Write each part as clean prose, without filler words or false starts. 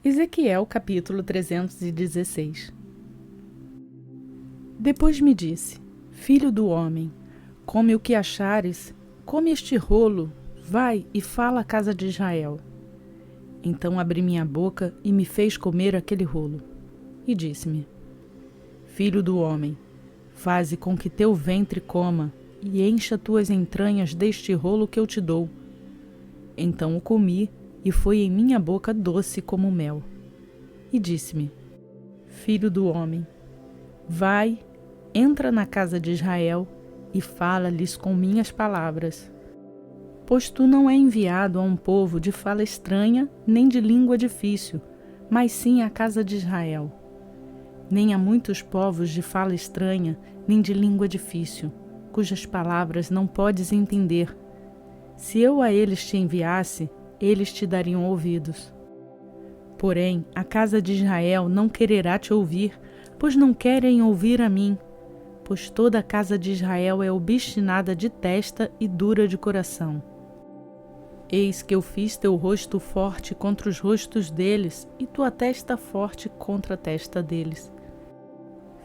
Ezequiel capítulo 316. Depois me disse: Filho do homem, come o que achares, come este rolo, vai e fala à casa de Israel. Então abri minha boca e me fez comer aquele rolo. E disse-me: Filho do homem, faze com que teu ventre coma, e encha tuas entranhas deste rolo que eu te dou. Então o comi, e foi em minha boca doce como mel. E disse-me: Filho do homem, vai, entra na casa de Israel e fala-lhes com minhas palavras. Pois tu não é enviado a um povo de fala estranha, nem de língua difícil, mas sim à casa de Israel. Nem a muitos povos de fala estranha, nem de língua difícil, cujas palavras não podes entender. Se eu a eles te enviasse, eles te dariam ouvidos. Porém, a casa de Israel não quererá te ouvir, pois não querem ouvir a mim. Pois toda a casa de Israel é obstinada de testa e dura de coração. Eis que eu fiz teu rosto forte contra os rostos deles, e tua testa forte contra a testa deles.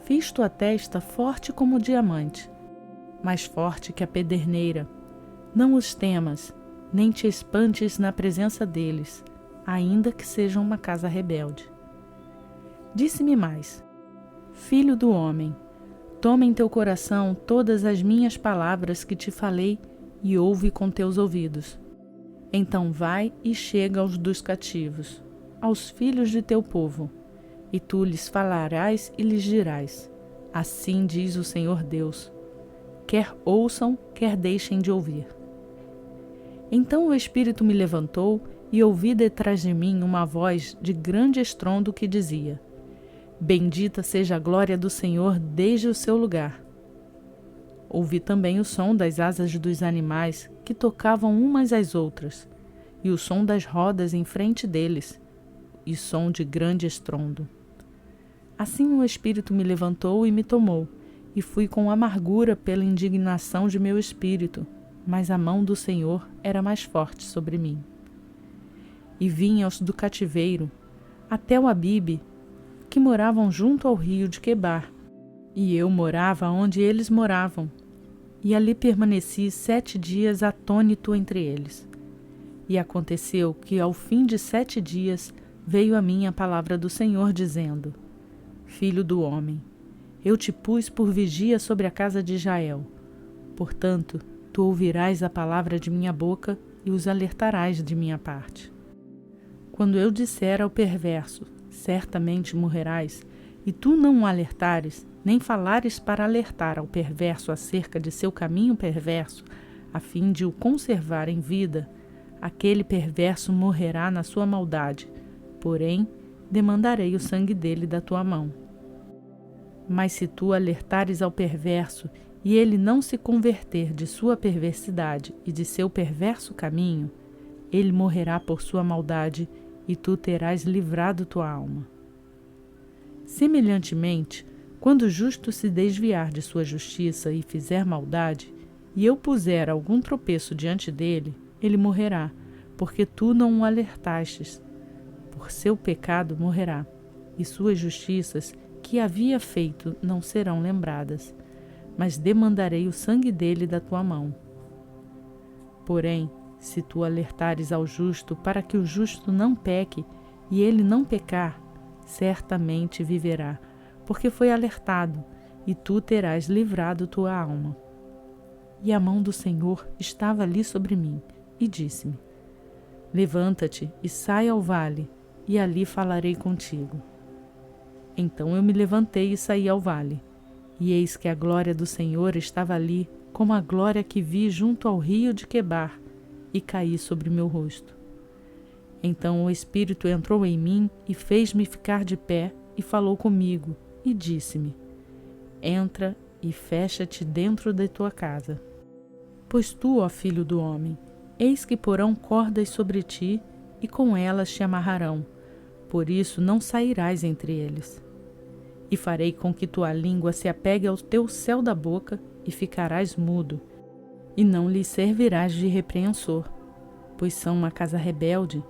Fiz tua testa forte como o diamante, mais forte que a pederneira. Não os temas, nem te espantes na presença deles, ainda que sejam uma casa rebelde. Disse-me mais: Filho do homem, toma em teu coração todas as minhas palavras que te falei e ouve com teus ouvidos. Então vai e chega aos dos cativos, aos filhos de teu povo, e tu lhes falarás e lhes dirás: Assim diz o Senhor Deus. Quer ouçam, quer deixem de ouvir. Então o Espírito me levantou e ouvi detrás de mim uma voz de grande estrondo que dizia: Bendita seja a glória do Senhor desde o seu lugar. Ouvi também o som das asas dos animais que tocavam umas às outras, e o som das rodas em frente deles, e som de grande estrondo. Assim o Espírito me levantou e me tomou, e fui com amargura pela indignação de meu espírito, mas a mão do Senhor era mais forte sobre mim. E vim aos do cativeiro, até o Abibe, que moravam junto ao rio de Quebar, e eu morava onde eles moravam, e ali permaneci 7 dias atônito entre eles. E aconteceu que ao fim de 7 dias veio a mim a palavra do Senhor, dizendo: Filho do homem, eu te pus por vigia sobre a casa de Israel. Portanto, tu ouvirás a palavra de minha boca e os alertarás de minha parte. Quando eu disser ao perverso: certamente morrerás, e tu não o alertares, nem falares para alertar ao perverso acerca de seu caminho perverso, a fim de o conservar em vida, aquele perverso morrerá na sua maldade, porém demandarei o sangue dele da tua mão. Mas se tu alertares ao perverso, e ele não se converter de sua perversidade e de seu perverso caminho, ele morrerá por sua maldade, e tu terás livrado tua alma. Semelhantemente, quando o justo se desviar de sua justiça e fizer maldade, e eu puser algum tropeço diante dele, ele morrerá, porque tu não o alertastes. Por seu pecado morrerá, e suas justiças que havia feito não serão lembradas, mas demandarei o sangue dele da tua mão. Porém, se tu alertares ao justo para que o justo não peque, e ele não pecar, certamente viverá, porque foi alertado, e tu terás livrado tua alma. E a mão do Senhor estava ali sobre mim, e disse-me: Levanta-te e sai ao vale, e ali falarei contigo. Então eu me levantei e saí ao vale, e eis que a glória do Senhor estava ali, como a glória que vi junto ao rio de Quebar, e caí sobre meu rosto. Então o Espírito entrou em mim e fez-me ficar de pé, e falou comigo, e disse-me: Entra e fecha-te dentro de tua casa. Pois tu, ó filho do homem, eis que porão cordas sobre ti, e com elas te amarrarão, por isso não sairás entre eles. E farei com que tua língua se apegue ao teu céu da boca, e ficarás mudo, e não lhes servirás de repreensor, pois são uma casa rebelde.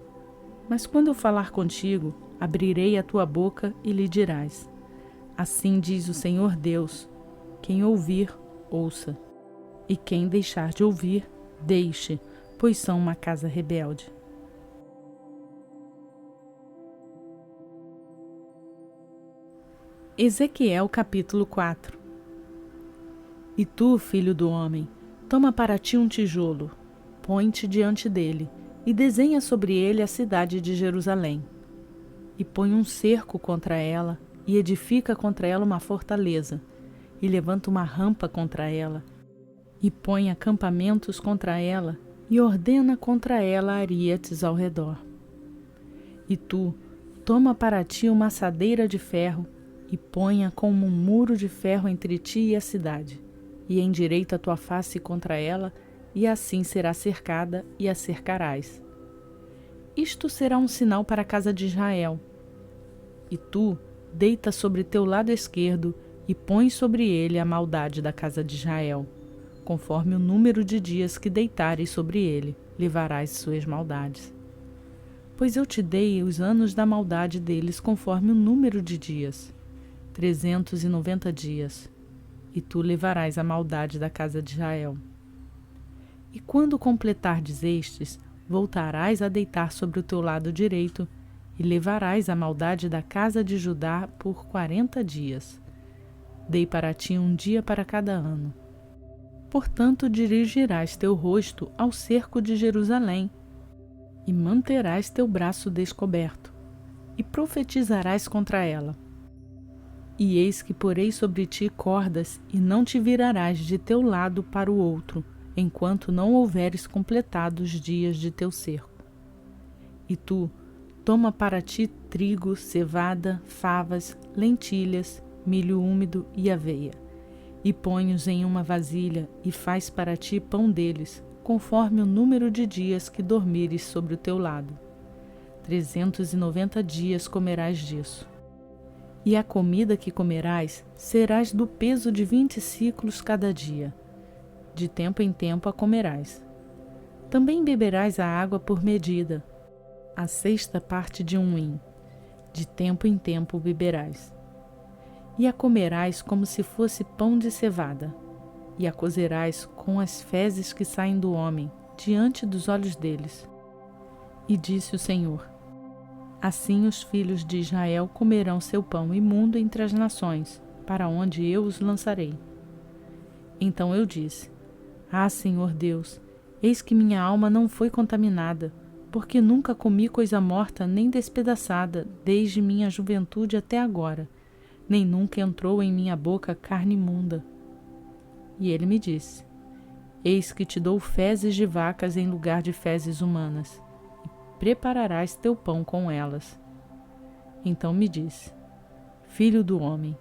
Mas quando eu falar contigo, abrirei a tua boca e lhe dirás: assim diz o Senhor Deus, quem ouvir, ouça, e quem deixar de ouvir, deixe, pois são uma casa rebelde. Ezequiel capítulo 4. E tu, filho do homem, toma para ti um tijolo, põe-te diante dele, e desenha sobre ele a cidade de Jerusalém. E põe um cerco contra ela, e edifica contra ela uma fortaleza, e levanta uma rampa contra ela, e põe acampamentos contra ela, e ordena contra ela arietes ao redor. E tu, toma para ti uma assadeira de ferro, e ponha como um muro de ferro entre ti e a cidade, e endireita a tua face contra ela, e assim será cercada, e a cercarás. Isto será um sinal para a casa de Israel. E tu, deita sobre teu lado esquerdo, e põe sobre ele a maldade da casa de Israel. Conforme o número de dias que deitares sobre ele, levarás suas maldades. Pois eu te dei os anos da maldade deles conforme o número de dias, 390 dias, e tu levarás a maldade da casa de Israel. E quando completardes estes, voltarás a deitar sobre o teu lado direito, e levarás a maldade da casa de Judá por 40 dias. Dei para ti um dia para cada ano. Portanto, dirigirás teu rosto ao cerco de Jerusalém, e manterás teu braço descoberto, e profetizarás contra ela. E eis que porei sobre ti cordas, e não te virarás de teu lado para o outro, enquanto não houveres completado os dias de teu cerco. E tu, toma para ti trigo, cevada, favas, lentilhas, milho úmido e aveia, e põe-os em uma vasilha, e faz para ti pão deles, conforme o número de dias que dormires sobre o teu lado. 390 dias comerás disso. E a comida que comerás serás do peso de 20 siclos cada dia. De tempo em tempo a comerás. Também beberás a água por medida, a 6ª parte de um hin. De tempo em tempo beberás. E a comerás como se fosse pão de cevada, e a cozerás com as fezes que saem do homem, diante dos olhos deles. E disse o Senhor: assim os filhos de Israel comerão seu pão imundo entre as nações, para onde eu os lançarei. Então eu disse: ah, Senhor Deus, eis que minha alma não foi contaminada, porque nunca comi coisa morta nem despedaçada, desde minha juventude até agora, nem nunca entrou em minha boca carne imunda. E ele me disse: eis que te dou fezes de vacas em lugar de fezes humanas, prepararás teu pão com elas. Então me disse: filho do homem,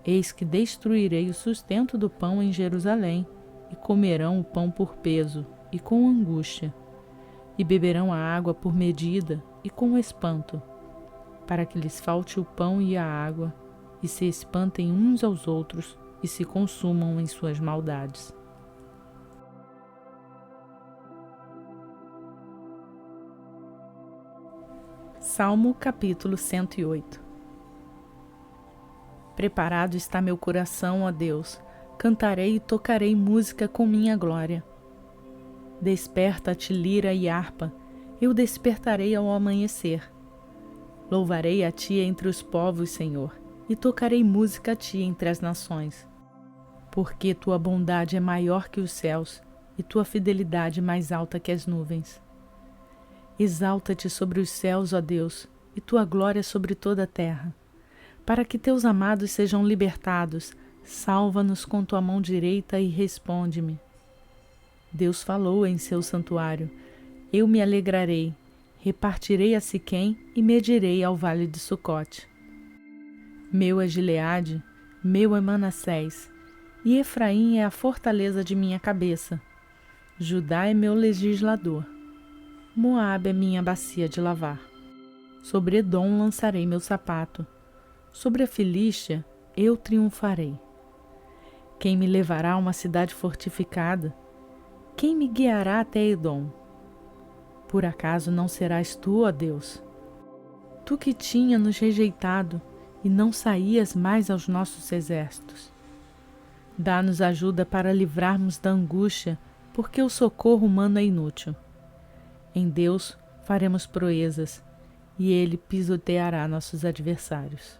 eis que destruirei o sustento do pão em Jerusalém, e comerão o pão por peso e com angústia, e beberão a água por medida e com espanto, para que lhes falte o pão e a água, e se espantem uns aos outros e se consumam em suas maldades. Salmo capítulo 108. Preparado está meu coração, ó Deus, cantarei e tocarei música com minha glória. Desperta-te lira e harpa, eu despertarei ao amanhecer. Louvarei a ti entre os povos, Senhor, e tocarei música a ti entre as nações. Porque tua bondade é maior que os céus, e tua fidelidade mais alta que as nuvens. Exalta-te sobre os céus, ó Deus, e tua glória sobre toda a terra. Para que teus amados sejam libertados, salva-nos com tua mão direita e responde-me. Deus falou em seu santuário: eu me alegrarei, repartirei a Siquém e medirei ao vale de Sucote. Meu é Gileade, meu é Manassés, e Efraim é a fortaleza de minha cabeça. Judá é meu legislador. Moabe é minha bacia de lavar. Sobre Edom lançarei meu sapato. Sobre a Filístia eu triunfarei. Quem me levará a uma cidade fortificada? Quem me guiará até Edom? Por acaso não serás tu, ó Deus? Tu que tinha nos rejeitado e não saías mais aos nossos exércitos. Dá-nos ajuda para livrarmos da angústia, porque o socorro humano é inútil. Em Deus faremos proezas, e Ele pisoteará nossos adversários.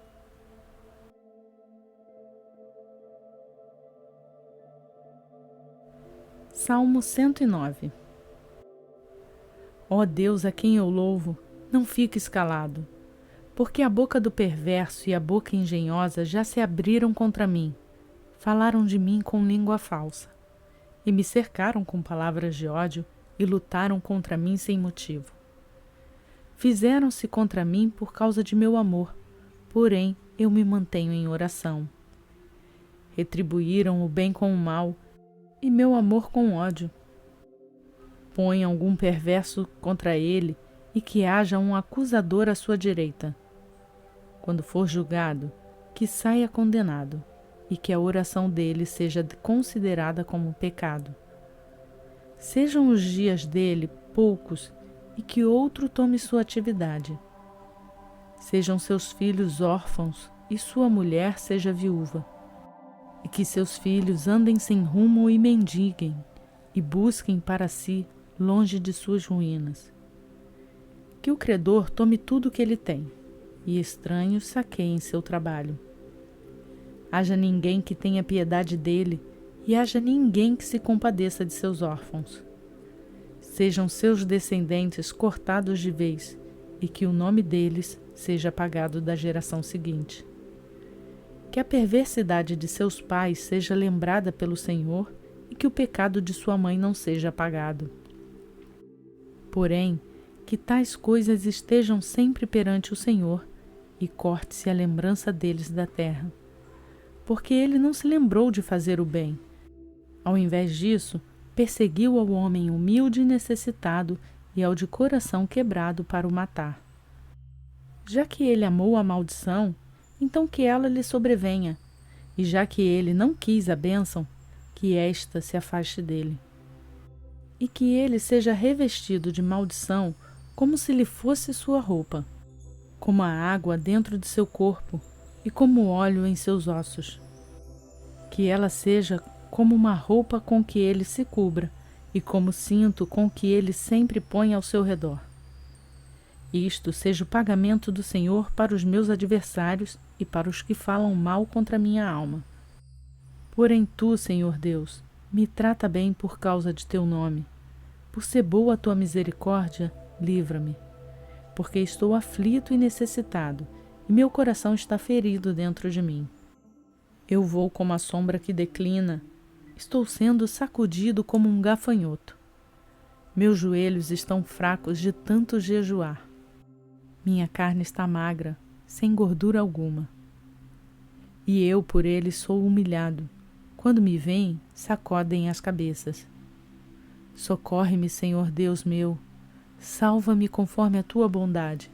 Salmo 109. Ó Deus, a quem eu louvo, não fiques calado, porque a boca do perverso e a boca engenhosa já se abriram contra mim, falaram de mim com língua falsa, e me cercaram com palavras de ódio e lutaram contra mim sem motivo. Fizeram-se contra mim por causa de meu amor, porém eu me mantenho em oração. Retribuíram o bem com o mal, e meu amor com ódio. Põe algum perverso contra ele, e que haja um acusador à sua direita. Quando for julgado, que saia condenado, e que a oração dele seja considerada como pecado. Sejam os dias dele poucos, e que outro tome sua atividade. Sejam seus filhos órfãos, e sua mulher seja viúva. E que seus filhos andem sem rumo e mendiguem, e busquem para si, longe de suas ruínas. Que o credor tome tudo o que ele tem, e estranhos saqueiem seu trabalho. Haja ninguém que tenha piedade dele, e haja ninguém que se compadeça de seus órfãos. Sejam seus descendentes cortados de vez, e que o nome deles seja apagado da geração seguinte. Que a perversidade de seus pais seja lembrada pelo Senhor, e que o pecado de sua mãe não seja apagado. Porém, que tais coisas estejam sempre perante o Senhor, e corte-se a lembrança deles da terra. Porque ele não se lembrou de fazer o bem. Ao invés disso, perseguiu ao homem humilde e necessitado e ao de coração quebrado para o matar. Já que ele amou a maldição, então que ela lhe sobrevenha, e já que ele não quis a bênção, que esta se afaste dele. E que ele seja revestido de maldição como se lhe fosse sua roupa, como a água dentro de seu corpo e como o óleo em seus ossos. Que ela seja como uma roupa com que ele se cubra e como cinto com que ele sempre põe ao seu redor. Isto seja o pagamento do Senhor para os meus adversários e para os que falam mal contra minha alma. Porém tu, Senhor Deus, me trata bem por causa de teu nome. Por ser boa a tua misericórdia, livra-me. Porque estou aflito e necessitado, e meu coração está ferido dentro de mim. Eu vou como a sombra que declina, estou sendo sacudido como um gafanhoto. Meus joelhos estão fracos de tanto jejuar. Minha carne está magra, sem gordura alguma. E eu por ele sou humilhado. Quando me veem, sacodem as cabeças. Socorre-me, Senhor Deus meu, salva-me conforme a tua bondade,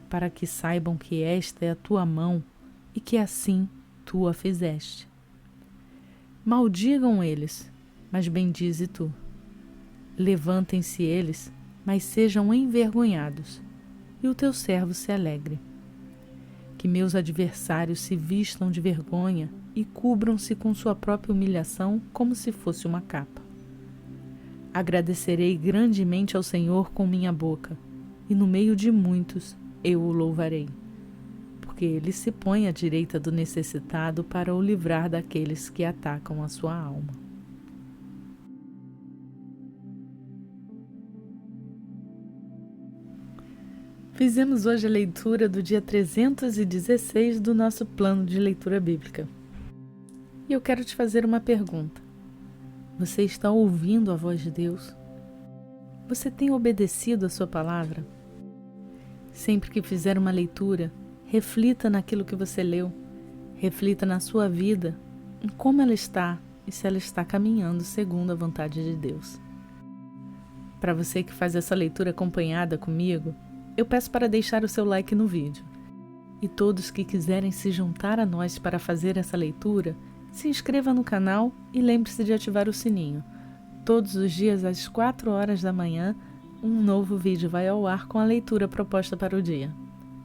para que saibam que esta é a tua mão e que assim tu a fizeste. Maldigam eles, mas bendize tu. Levantem-se eles, mas sejam envergonhados, e o teu servo se alegre. Que meus adversários se vistam de vergonha e cubram-se com sua própria humilhação como se fosse uma capa. Agradecerei grandemente ao Senhor com minha boca, e no meio de muitos eu o louvarei. Porque ele se põe à direita do necessitado para o livrar daqueles que atacam a sua alma. Fizemos hoje a leitura do dia 316 do nosso plano de leitura bíblica. E eu quero te fazer uma pergunta. Você está ouvindo a voz de Deus? Você tem obedecido a sua palavra? Sempre que fizer uma leitura, reflita naquilo que você leu, reflita na sua vida, em como ela está e se ela está caminhando segundo a vontade de Deus. Para você que faz essa leitura acompanhada comigo, eu peço para deixar o seu like no vídeo. E todos que quiserem se juntar a nós para fazer essa leitura, se inscreva no canal e lembre-se de ativar o sininho. Todos os dias às 4 horas da manhã, um novo vídeo vai ao ar com a leitura proposta para o dia.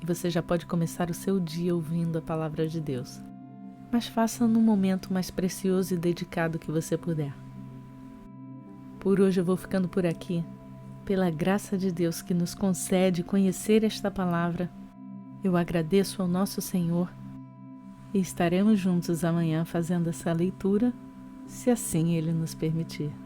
e você já pode começar o seu dia ouvindo a palavra de Deus. Mas faça no momento mais precioso e dedicado que você puder. Por hoje eu vou ficando por aqui. Pela graça de Deus que nos concede conhecer esta palavra, eu agradeço ao nosso Senhor e estaremos juntos amanhã fazendo essa leitura, se assim Ele nos permitir.